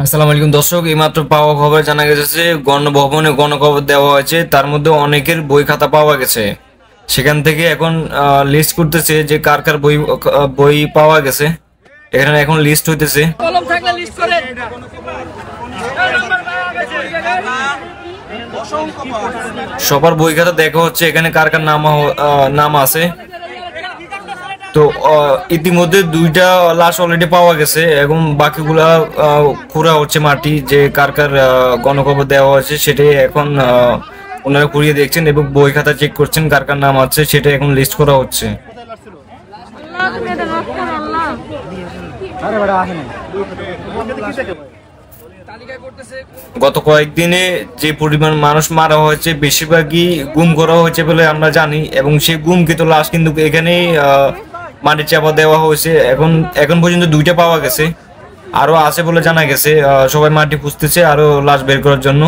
আসসালামু আলাইকুম দর্শক, এইমাত্র পাওয়া খবর জানা গেছে গণভবনে গণকবর দেওয়া হয়েছে। তার মধ্যে অনেকের বই খাতা পাওয়া গেছে। সেখান থেকে এখন লিস্ট করতেছে যে কার কার বই বই পাওয়া গেছে। এখানে এখন লিস্ট হইতেছে। কলম থাকলে লিস্ট করে সবার বই খাতা দেখা হচ্ছে এখানে কার কার নাম আছে। তো ইতিমধ্যে দুইটা লাশ অলরেডি পাওয়া গেছে এবং বাকিগুলা খুঁড়া হচ্ছে মাটি, যে কার কার গণকবর দেওয়া হয়েছে সেটাই এখন ওনারা খুঁড়িয়ে দেখছেন এবং বই খাতা চেক করছেন কার কার নাম আছে সেটা এখন লিস্ট করা হচ্ছে। গত কয়েকদিনে যে পরিমাণ মানুষ মারা হয়েছে বেশিরভাগই গুম করা হয়েছে বলে আমরা জানি, এবং সেই গুমকৃত লাশ কিন্তু এখানেই মাটির চাপা দেওয়া হয়েছে। এখন এখন পর্যন্ত দুইটা পাওয়া গেছে, আরো আছে বলে জানা গেছে। সবাই মাটি খুঁজতেছে আরো লাশ বের করার জন্য।